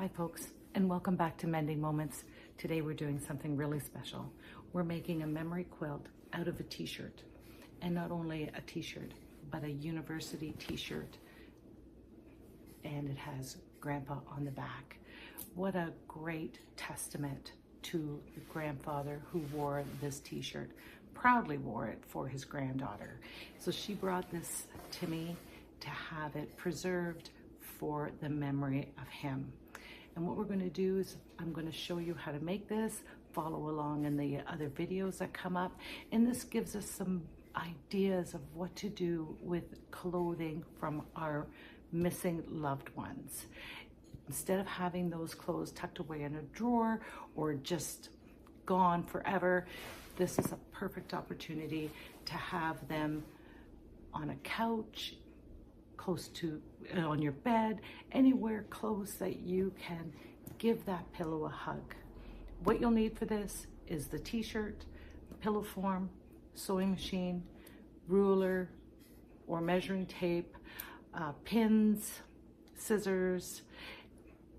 Hi folks, and welcome back to Mending Moments. Today we're doing something really special. We're making a memory quilt out of a t-shirt. And not only a t-shirt, but a university t-shirt. And it has Grandpa on the back. What a great testament to the grandfather who wore this t-shirt. Proudly wore it for his granddaughter. So she brought this to me to have it preserved for the memory of him. And what we're going to do is I'm going to show you how to make this, follow along in the other videos that come up, and this gives us some ideas of what to do with clothing from our missing loved ones. Instead of having those clothes tucked away in a drawer or just gone forever, this is a perfect opportunity to have them on a couch, close to on your bed, anywhere close that you can give that pillow a hug. What you'll need for this is the t-shirt, pillow form, sewing machine, ruler or measuring tape, pins, scissors,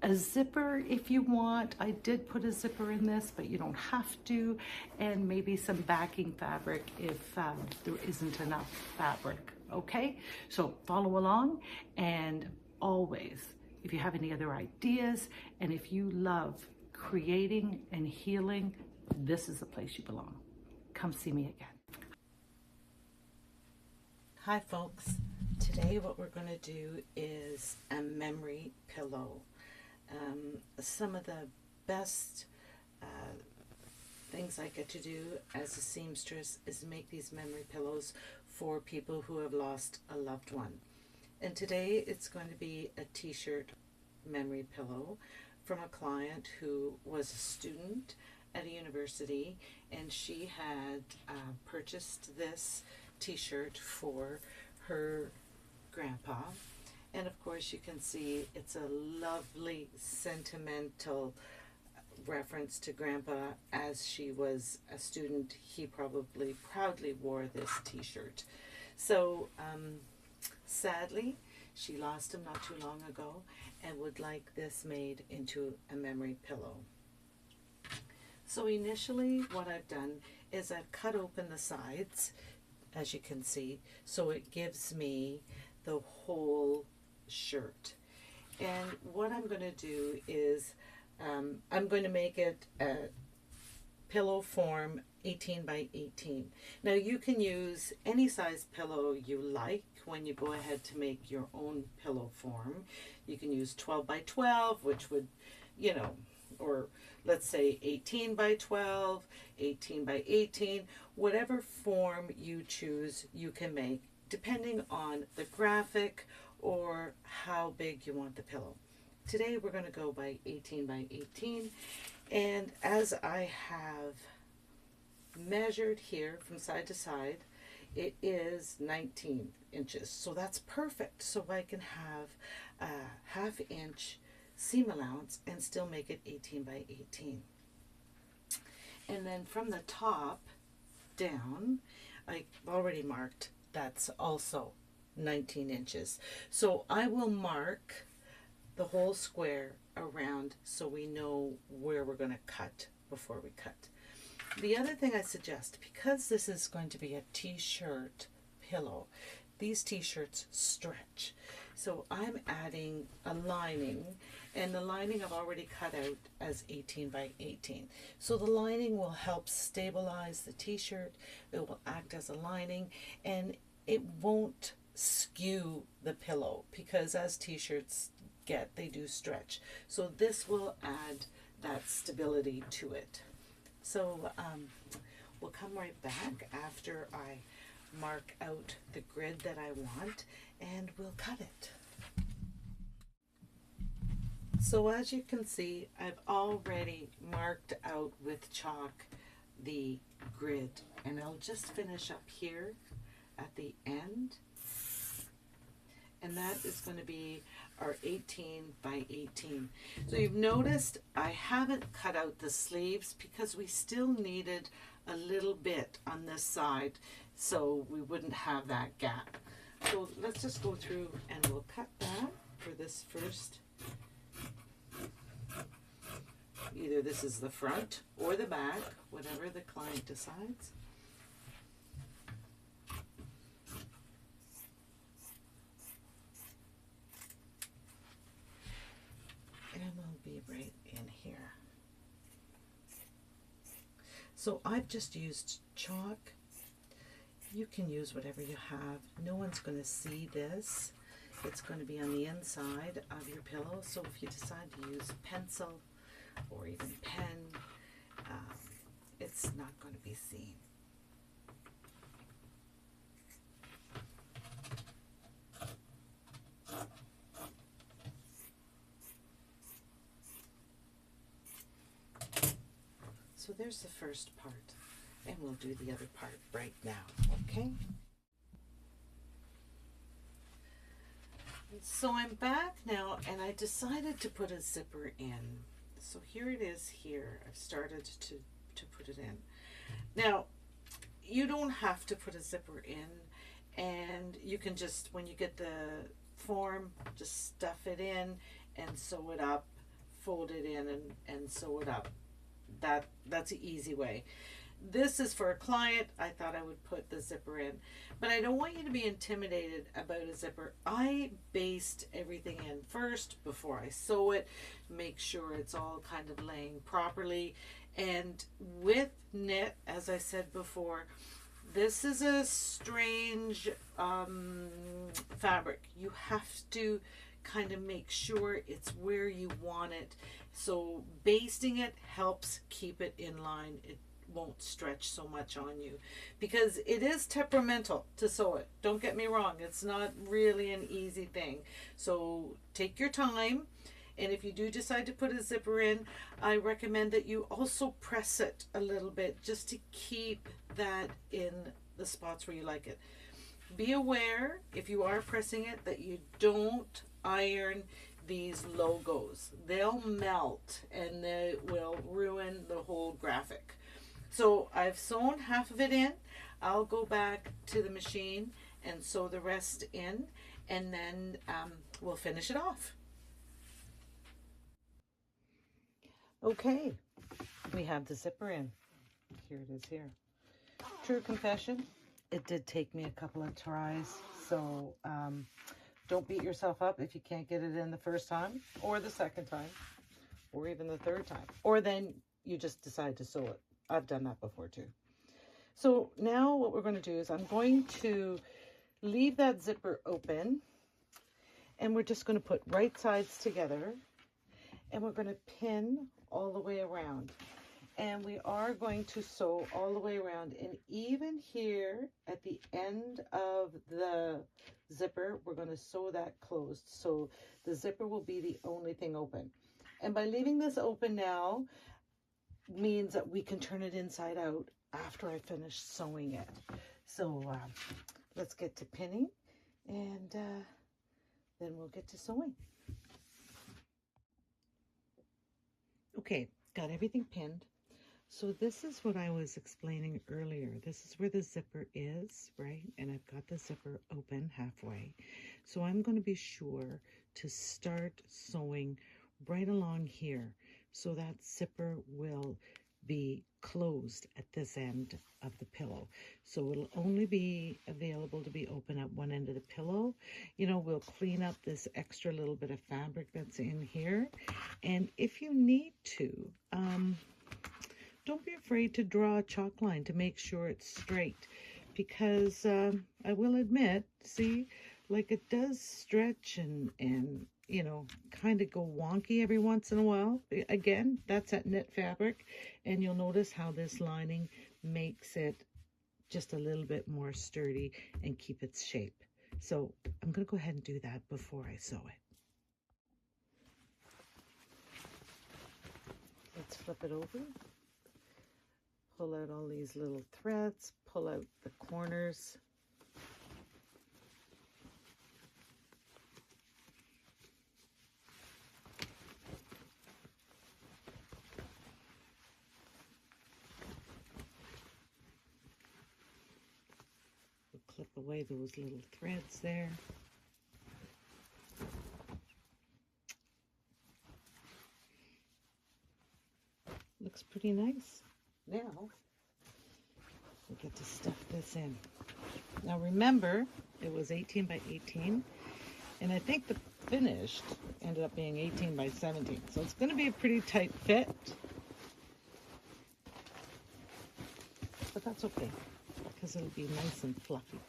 a zipper if you want. I did put a zipper in this, but you don't have to, and maybe some backing fabric if there isn't enough fabric. Okay, so follow along, and always, if you have any other ideas, and if you love creating and healing, this is the place you belong. Come see me again. Hi folks, today what we're going to do is a memory pillow. Some of the best things I get to do as a seamstress is make these memory pillows for people who have lost a loved one. And today it's going to be a t-shirt memory pillow from a client who was a student at a university, and she had purchased this t-shirt for her grandpa. And of course you can see it's a lovely sentimental reference to Grandpa. As she was a student, he probably proudly wore this t-shirt. So sadly, she lost him not too long ago and would like this made into a memory pillow. So initially what I've done is I've cut open the sides, as you can see, so it gives me the whole shirt. And what I'm going to do is I'm going to make it a pillow form 18 by 18. Now you can use any size pillow you like when you go ahead to make your own pillow form. You can use 12 by 12, which would, you know, or let's say 18 by 12, 18 by 18, whatever form you choose you can make depending on the graphic or how big you want the pillow. Today we're going to go by 18 by 18, and as I have measured here from side to side, it is 19 inches, so that's perfect. So I can have a ½ inch seam allowance and still make it 18 by 18. And then from the top down, I've already marked that's also 19 inches. So I will mark the whole square around so we know where we're going to cut before we cut. The other thing I suggest, because this is going to be a t-shirt pillow, these t-shirts stretch. So I'm adding a lining, and the lining I've already cut out as 18 by 18. So the lining will help stabilize the t-shirt, it will act as a lining, and it won't skew the pillow, because as t-shirts get, they do stretch. So this will add that stability to it. So we'll come right back after I mark out the grid that I want, and we'll cut it. So as you can see, I've already marked out with chalk the grid, and I'll just finish up here at the end. And that is going to be our 18 by 18. So you've noticed I haven't cut out the sleeves because we still needed a little bit on this side so we wouldn't have that gap. So let's just go through and we'll cut that for this first either this is the front or the back, whatever the client decides. And we'll be right in here. So I've just used chalk. You can use whatever you have. No one's going to see this. It's going to be on the inside of your pillow. So if you decide to use a pencil or even pen, it's not going to be seen. So there's the first part, and we'll do the other part right now, okay? So I'm back now, and I decided to put a zipper in. So here it is here. I've started to put it in. Now, you don't have to put a zipper in, and you can just, when you get the form, just stuff it in and sew it up, fold it in and sew it up. That's the easy way. This is for a client. I thought I would put the zipper in, but I don't want you to be intimidated about a zipper. I based everything in first before I sew it, make sure it's all kind of laying properly. And with knit, as I said before, this is a strange fabric. You have to kind of make sure it's where you want it. So basting it helps keep it in line. It won't stretch so much on you, because it is temperamental to sew it. Don't get me wrong, it's not really an easy thing. So take your time, and if you do decide to put a zipper in, I recommend that you also press it a little bit just to keep that in the spots where you like it. Be aware, if you are pressing it, that you don't iron these logos. They'll melt and they will ruin the whole graphic. So I've sewn half of it in. I'll go back to the machine and sew the rest in, and then we'll finish it off. Okay, we have the zipper in. Here it is here. True confession, it did take me a couple of tries, so don't beat yourself up if you can't get it in the first time or the second time or even the third time, or then you just decide to sew it. I've done that before too. So now what we're going to do is I'm going to leave that zipper open, and we're just going to put right sides together, and we're going to pin all the way around. And we are going to sew all the way around, and even here at the end of the zipper, we're going to sew that closed. So the zipper will be the only thing open. And by leaving this open now means that we can turn it inside out after I finish sewing it. So let's get to pinning, and then we'll get to sewing. Okay, got everything pinned. So this is what I was explaining earlier. This is where the zipper is, right? And I've got the zipper open halfway. So I'm going to be sure to start sewing right along here, so that zipper will be closed at this end of the pillow. So it'll only be available to be open at one end of the pillow. You know, we'll clean up this extra little bit of fabric that's in here. And if you need to, don't be afraid to draw a chalk line to make sure it's straight, because I will admit, see, like it does stretch and you know, kind of go wonky every once in a while. Again, that's that knit fabric, and you'll notice how this lining makes it just a little bit more sturdy and keep its shape. So I'm going to go ahead and do that before I sew it. Let's flip it over. Pull out all these little threads, pull out the corners. We'll clip away those little threads there. looks pretty nice. Now, we get to stuff this in. Now remember, it was 18 by 18, and I think the finished ended up being 18 by 17. So it's going to be a pretty tight fit, but that's okay, because it'll be nice and fluffy.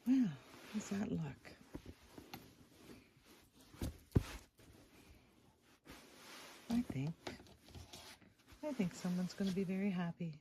Wow, how's that look? I think someone's going to be very happy.